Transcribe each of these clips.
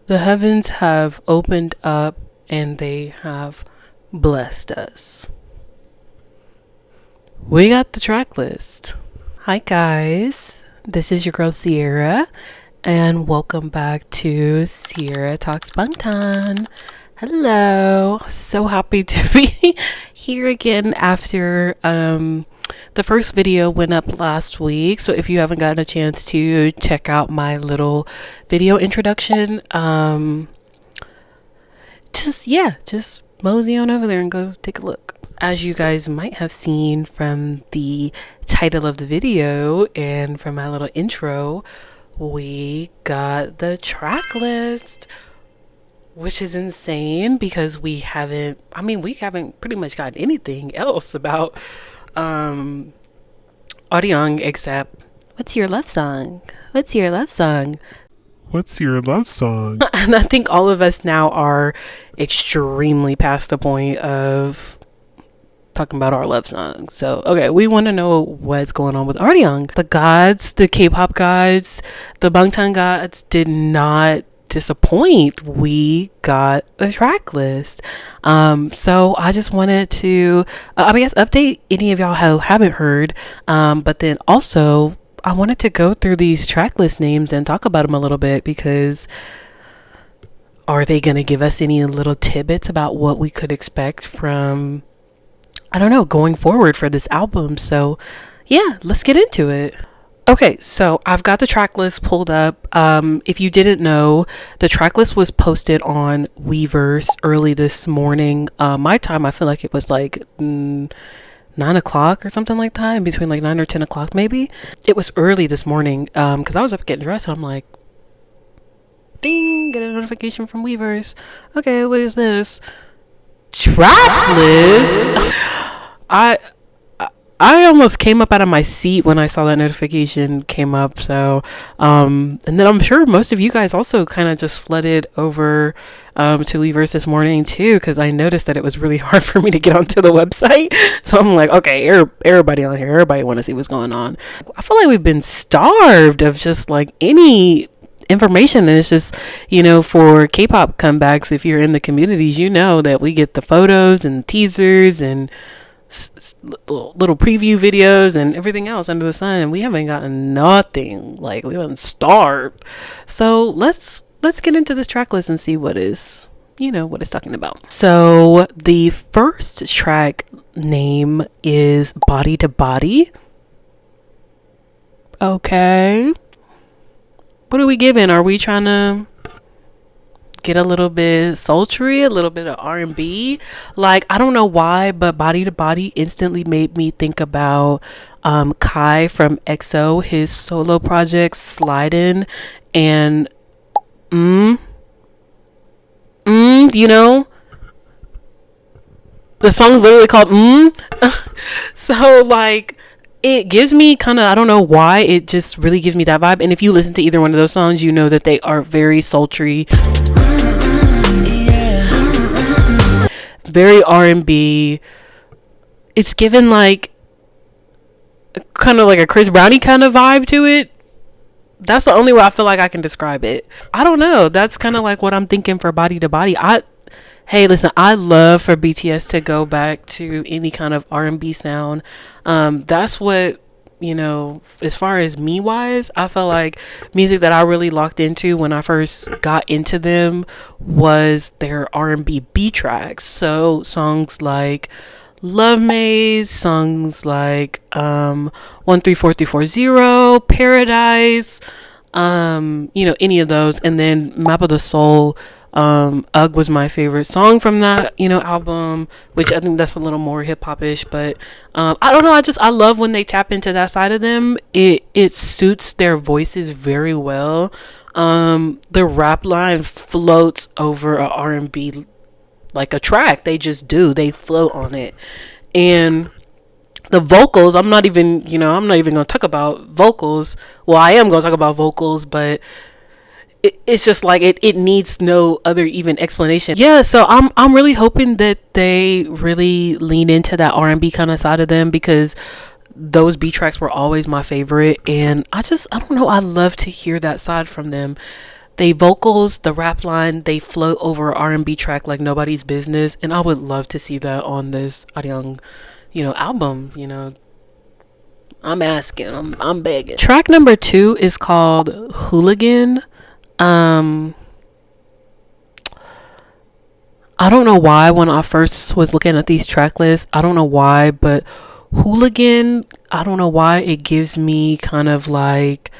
The heavens have opened up and they have blessed us. We got the track list. Hi guys, this is your girl Sierra, and welcome back to Sierra Talks Bangtan. Hello, so happy to be here again after the first video went up last week. So if you haven't gotten a chance to check out my little video introduction, just mosey on over there and go take a look. As you guys might have seen from the title of the video and from my little intro, we got the track list, which is insane because we haven't pretty much gotten anything else about ARIRANG except what's your love song? What's your love song? What's your love song? And I think all of us now are extremely past the point of talking about our love songs. So, okay, we want to know what's going on with ARIRANG. The gods, the K-pop gods, the Bangtan gods did not disappoint. We got a track list. So I just wanted to, update any of y'all who haven't heard. But then also, I wanted to go through these track list names and talk about them a little bit because are they going to give us any little tidbits about what we could expect from, I don't know, going forward for this album? So yeah, let's get into it. Okay, so I've got the track list pulled up. If you didn't know, the track list was posted on Weverse early this morning. My time, I feel like it was like 9 o'clock or something like that, in between like 9 or 10 o'clock maybe. It was early this morning because I was up getting dressed and I'm like, ding, get a notification from Weverse. Okay, what is this? Track list? I almost came up out of my seat when I saw that notification came up. So, and then I'm sure most of you guys also kind of just flooded over to Weverse this morning too, because I noticed that it was really hard for me to get onto the website. So I'm like, okay, everybody on here, everybody want to see what's going on. I feel like we've been starved of just like any information, and it's just, for K-pop comebacks, if you're in the communities, you know that we get the photos and teasers and little preview videos and everything else under the sun, and we haven't gotten nothing. Like, we haven't starved. So let's get into this track list and see what it's talking about. So the first track name is Body to Body. Okay, what are we giving? Are we trying to get a little bit sultry, a little bit of R&B? Like, I don't know why, but Body to Body instantly made me think about Kai from EXO, his solo project Slide-In, and the song's literally called So like, it gives me kind of, I don't know why, it just really gives me that vibe. And if you listen to either one of those songs, you know that they are very sultry, very R&B. It's given like kind of like a Chris Brownie kind of vibe to it. That's the only way I feel like I can describe it. I don't know. That's kind of like what I'm thinking for Body to Body. Hey, listen, I love for BTS to go back to any kind of R&B sound. That's what, as far as me wise, I felt like music that I really locked into when I first got into them was their R&B B tracks. So songs like Love Maze, songs like 134340, Paradise, any of those. And then Map of the Soul, Ugh was my favorite song from that, album, which I think that's a little more hip hop-ish, but I don't know, I love when they tap into that side of them. It suits their voices very well. The rap line floats over a R&B like a track. They just do, they float on it. And the vocals, I'm not even gonna talk about vocals. Well, I am gonna talk about vocals, but it's just like it needs no other even explanation. Yeah, so I'm really hoping that they really lean into that R&B kind of side of them, because those beat tracks were always my favorite, and I don't know, I love to hear that side from them. They vocals, the rap line, they float over R&B track like nobody's business, and I would love to see that on this ARIRANG, album. I'm asking, I'm begging. Track number 2 is called Hooligan. I don't know why when I first was looking at these track lists, I don't know why, but Hooligan, I don't know why it gives me kind of like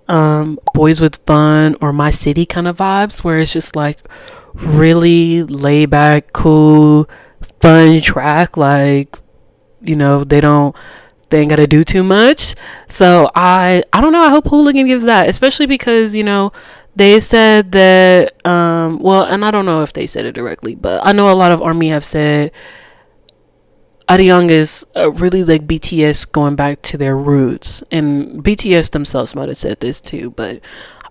Boys with Fun or My City kind of vibes, where it's just like really laid back, cool, fun track. Like, they ain't gotta do too much. So I don't know, I hope Hooligan gives that, especially because they said that well, and I don't know if they said it directly, but I know a lot of ARMY have said ARIRANG is really like BTS going back to their roots, and BTS themselves might have said this too, but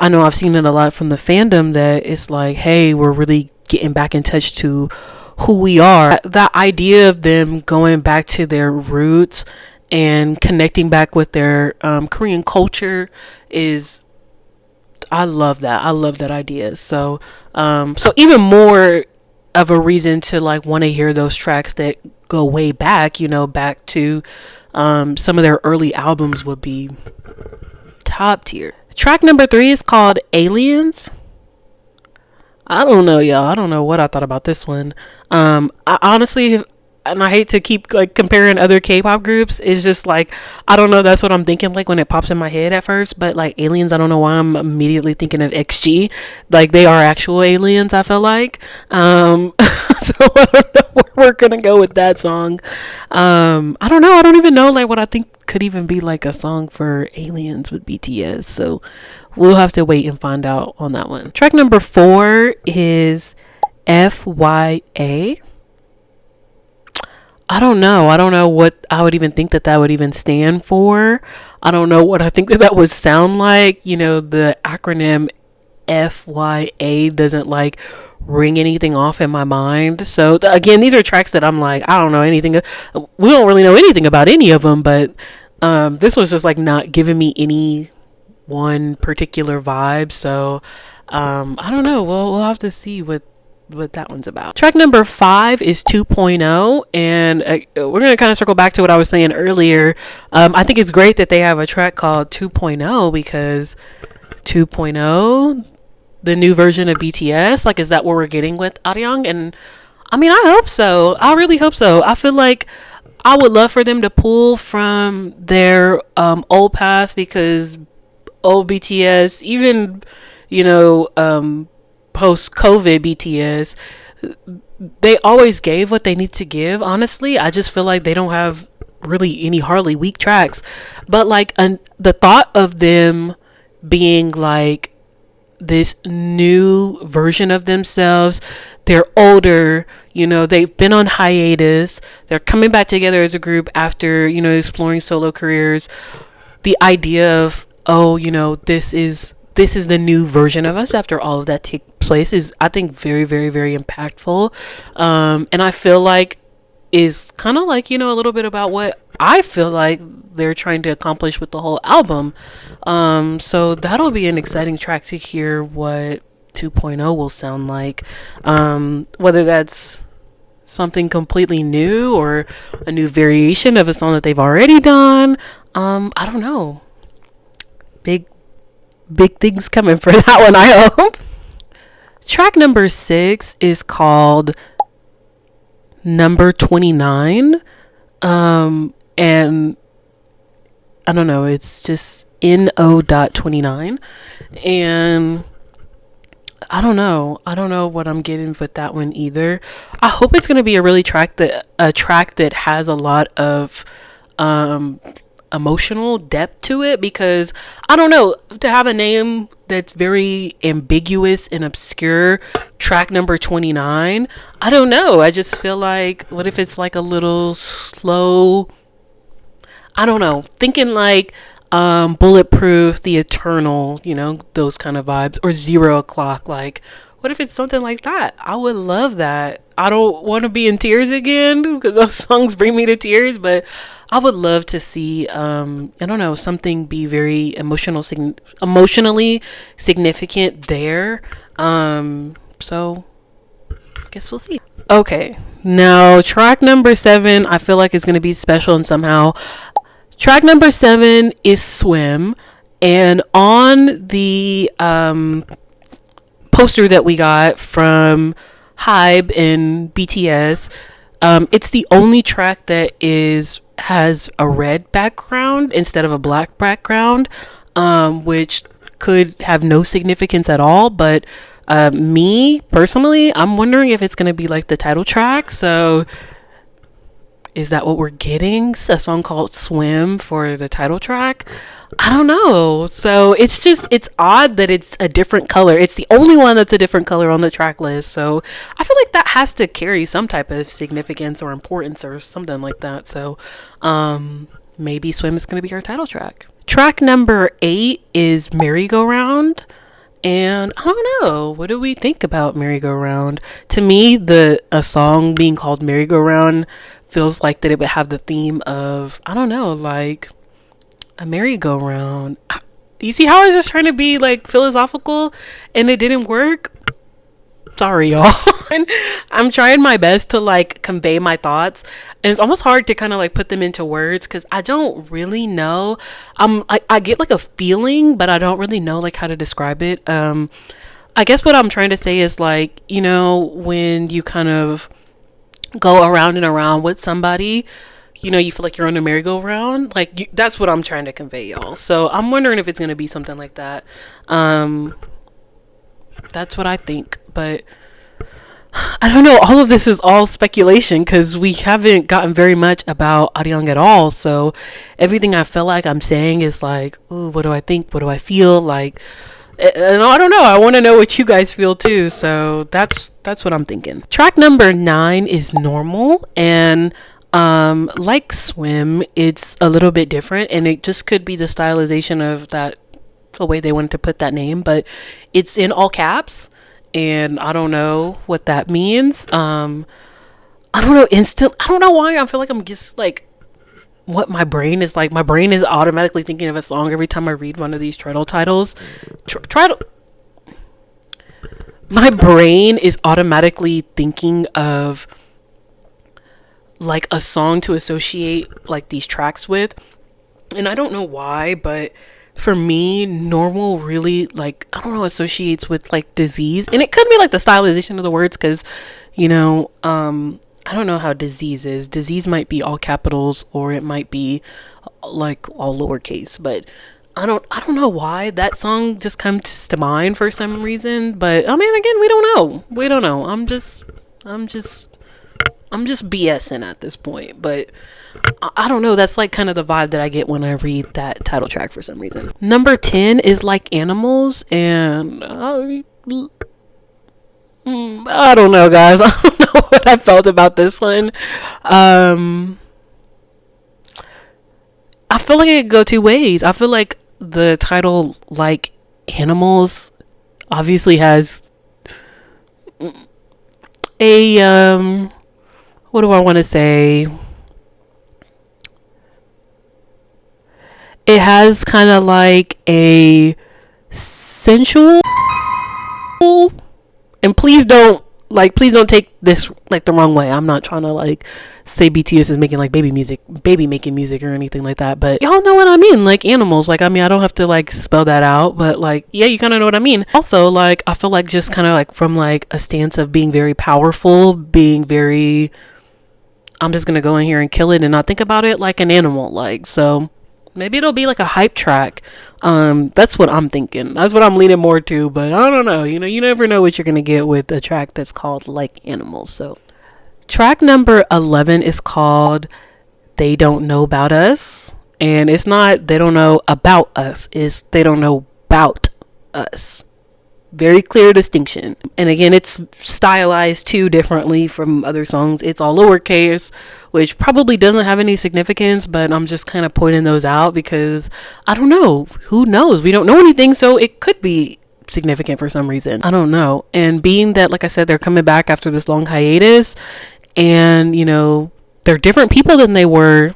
I know I've seen it a lot from the fandom that it's like, hey, we're really getting back in touch to who we are. That idea of them going back to their roots and connecting back with their Korean culture is, I love that. I love that idea. So even more of a reason to like want to hear those tracks that go way back, back to some of their early albums would be top tier. Track number 3 is called Aliens. I don't know, y'all. I don't know what I thought about this one. I honestly, and I hate to keep like comparing other K-pop groups, it's just like, I don't know, that's what I'm thinking like when it pops in my head at first. But like Aliens, I don't know why I'm immediately thinking of XG. Like they are actual aliens, I feel like. So I don't know where we're gonna go with that song. I don't know. I don't even know like what I think could even be like a song for Aliens with BTS. So we'll have to wait and find out on that one. Track number 4 is FYA. I don't know. I don't know what I would even think that would even stand for. I don't know what I think that would sound like. The acronym FYA doesn't like ring anything off in my mind. So again, these are tracks that I'm like, I don't know anything. We don't really know anything about any of them, but this was just like not giving me any one particular vibe. So I don't know. We'll have to see what that one's about. Track number 5 is 2.0, and we're gonna kind of circle back to what I was saying earlier. I think it's great that they have a track called 2.0 because 2.0, the new version of BTS, like, is that what we're getting with ARIRANG? And I mean, I hope so. I really hope so. I feel like I would love for them to pull from their old past, because old BTS, even post-COVID BTS, they always gave what they need to give. Honestly, I just feel like they don't have really any hardly weak tracks. But like the thought of them being like this new version of themselves, they're older, they've been on hiatus, they're coming back together as a group after exploring solo careers. The idea of, this is the new version of us after all of that take place is, I think, very, very, very impactful. And I feel like is kind of like, a little bit about what I feel like they're trying to accomplish with the whole album. So that'll be an exciting track to hear what 2.0 will sound like. Whether that's something completely new or a new variation of a song that they've already done. I don't know. Big things coming for that one, I hope. Track number 6 is called Number 29. And I don't know, it's just NO.29. And I don't know what I'm getting with that one either. I hope it's going to be a track that has a lot of emotional depth to it, because I don't know, to have a name that's very ambiguous and obscure, track number 29, I don't know, I just feel like, what if it's like a little slow, I don't know, thinking like Bulletproof, The Eternal, those kind of vibes, or 0 O'Clock, like What if it's something like that? I would love that. I don't want to be in tears again because those songs bring me to tears, but I would love to see I don't know, something be very emotionally significant there. So I guess we'll see. Okay. Now, track number 7, I feel like is going to be special and somehow. Track number 7 is Swim, and on the poster that we got from Hybe and BTS, it's the only track that has a red background instead of a black background, which could have no significance at all. But me personally, I'm wondering if it's gonna be like the title track. So is that what we're getting? A song called Swim for the title track? I don't know. So it's odd that it's a different color. It's the only one that's a different color on the track list. So I feel like that has to carry some type of significance or importance or something like that. So maybe Swim is going to be our title track. Track number 8 is Merry Go Round. And I don't know, what do we think about Merry Go Round? To me, a song being called Merry Go Round feels like that it would have the theme of, I don't know, like a merry-go-round. You see how I was just trying to be like philosophical and it didn't work? Sorry, y'all. I'm trying my best to like convey my thoughts, and it's almost hard to kind of like put them into words because I don't really know. I get like a feeling, but I don't really know like how to describe it. I guess what I'm trying to say is like, you know, when you kind of go around and around with somebody, you know, you feel like you're on a merry-go-round. Like that's what I'm trying to convey, y'all. So I'm wondering if it's gonna be something like that. That's what I think, but I don't know. All of this is all speculation because we haven't gotten very much about ARIRANG at all. So everything I feel like I'm saying is like, ooh, what do I think? What do I feel like? And I don't know. I want to know what you guys feel too. So that's what I'm thinking. Track number 9 is Normal, and like Swim, it's a little bit different, and it just could be the stylization of that, the way they wanted to put that name, but it's in all caps, and I don't know what that means. I don't know. I don't know why I feel like I'm just like, what my brain is like. My brain is automatically thinking of a song every time I read one of these title titles. My brain is automatically thinking of like a song to associate like these tracks with, and I don't know why, but for me, Normal really, like, I don't know, associates with like disease, and it could be like the stylization of the words because, you know, I don't know how disease is. Disease might be all capitals or it might be like all lowercase, but I don't know why that song just comes to mind for some reason. But I mean, again, we don't know. I'm just BSing at this point, but I don't know. That's like kind of the vibe that I get when I read that title track for some reason. Number 10 is Like Animals, and I don't know, guys. I don't know what I felt about this one. I feel like it could go two ways. I feel like the title Like Animals obviously has a what do I want to say? It has kind of like a sensual, and please don't take this like the wrong way. I'm not trying to like say BTS is making like baby making music or anything like that, but y'all know what I mean. Like animals, like, I mean, I don't have to like spell that out, but like, yeah, you kind of know what I mean. Also, like, I feel like just kind of like from like a stance of being very powerful, being very, I'm just gonna go in here and kill it and not think about it, like an animal. Like, so maybe it'll be like a hype track. That's what I'm thinking. That's what I'm leaning more to, but I don't know. You know, you never know what you're gonna get with a track that's called Like Animals. So track number 11 is called They Don't Know About Us, and it's not they don't know about us, it's they don't know about us. Very clear distinction. And again, it's stylized too differently from other songs. It's all lowercase, which probably doesn't have any significance, but I'm just kind of pointing those out because I don't know. Who knows? We don't know anything, so it could be significant for some reason. I don't know. And being that, like I said, they're coming back after this long hiatus, and they're different people than they were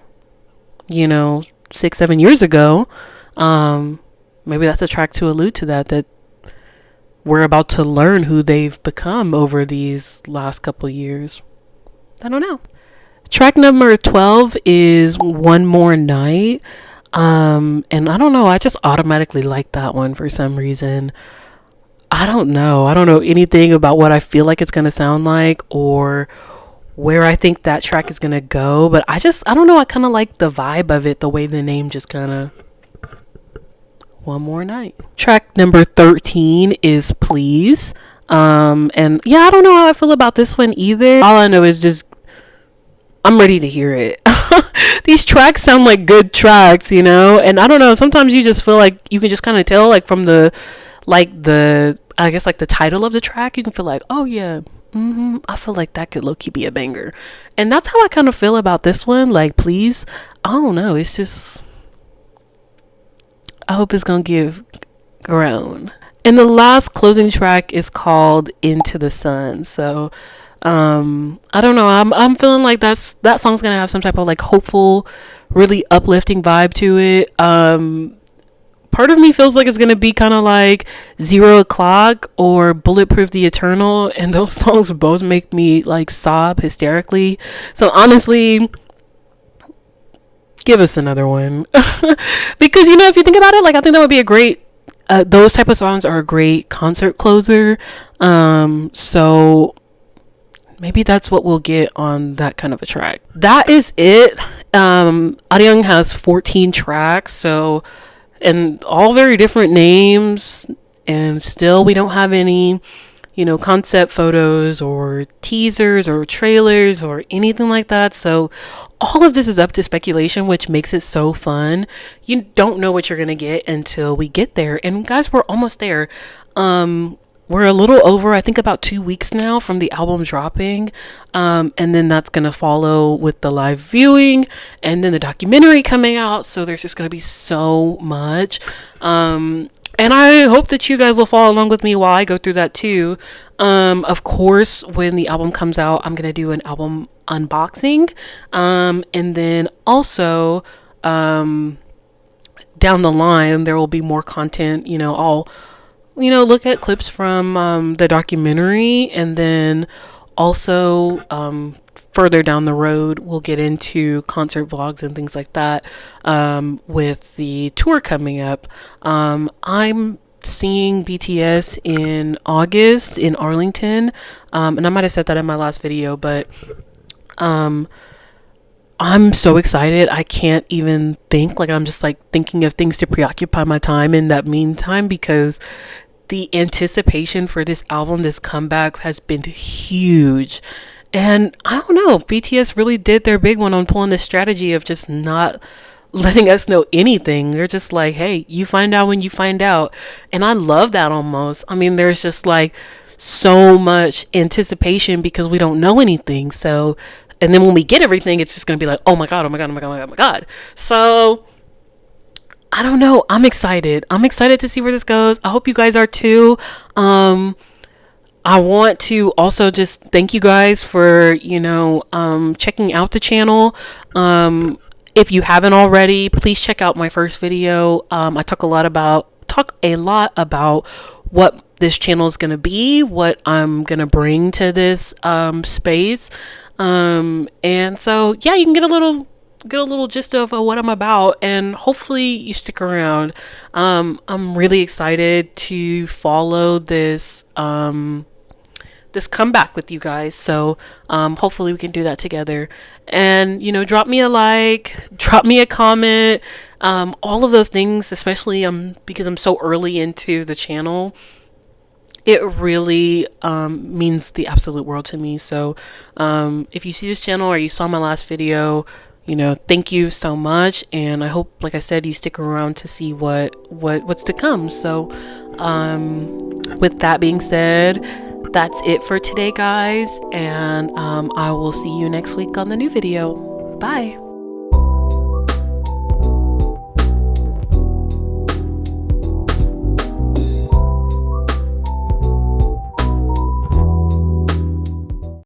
6-7 years ago. Maybe that's a track to allude to that we're about to learn who they've become over these last couple years. I don't know. Track number 12 is One More Night. And I don't know, I just automatically like that one for some reason. I don't know anything about what I feel like it's going to sound like or where I think that track is going to go, but I don't know, I kind of like the vibe of it, the way the name just kind of One More Night. Track number 13 is Please. And yeah, I don't know how I feel about this one either. All I know is just I'm ready to hear it. These tracks sound like good tracks, and I don't know, sometimes you just feel like you can just kind of tell, like from the I guess like the title of the track, you can feel like, oh yeah, I feel like that could low-key be a banger. And that's how I kind of feel about this one, like Please. I don't know, it's just, I hope it's gonna give grown. And the last closing track is called Into the Sun. So I don't know, I'm feeling like that song's gonna have some type of like hopeful, really uplifting vibe to it. Part of me feels like it's gonna be kind of like 0 O'Clock or Bulletproof the Eternal, and those songs both make me like sob hysterically. So honestly, give us another one. Because if you think about it, like I think that would be a great those type of songs are a great concert closer. So maybe that's what we'll get on that kind of a track. That is it. ARIRANG has 14 tracks, and all very different names, and still we don't have any concept photos or teasers or trailers or anything like that. So all of this is up to speculation, which makes it so fun. You don't know what you're gonna get until we get there, and guys, we're almost there. We're a little over, I think, about 2 weeks now from the album dropping, and then that's gonna follow with the live viewing and then the documentary coming out. So there's just gonna be so much, and I hope that you guys will follow along with me while I go through that too. Of course, when the album comes out, I'm gonna do an album unboxing, and then also down the line there will be more content. I'll look at clips from the documentary, and then also further down the road we'll get into concert vlogs and things like that, with the tour coming up. I'm seeing BTS in August in Arlington, and I might have said that in my last video, but I'm so excited. I can't even think. Like, I'm just like thinking of things to preoccupy my time in that meantime, because the anticipation for this album, this comeback, has been huge. And I don't know, BTS really did their big one on pulling this strategy of just not letting us know anything. They're just like, hey, you find out when you find out. And I love that almost. I mean, there's just like so much anticipation because we don't know anything. So, and then when we get everything, it's just going to be like, oh my God, oh my God, oh my God, oh my God. So I don't know. I'm excited. I'm excited to see where this goes. I hope you guys are too. I want to also just thank you guys for, checking out the channel. If you haven't already, please check out my first video. I talk a lot about what this channel is going to be, what I'm going to bring to this space. And so, yeah, you can get a little gist of what I'm about, and hopefully you stick around. I'm really excited to follow this this comeback with you guys, so hopefully we can do that together. And drop me a like, drop me a comment, all of those things, especially because I'm so early into the channel. It really means the absolute world to me. So if you see this channel or you saw my last video, thank you so much, and I hope, like I said, you stick around to see what's to come. So with that being said, that's it for today, guys, and I will see you next week on the new video. Bye.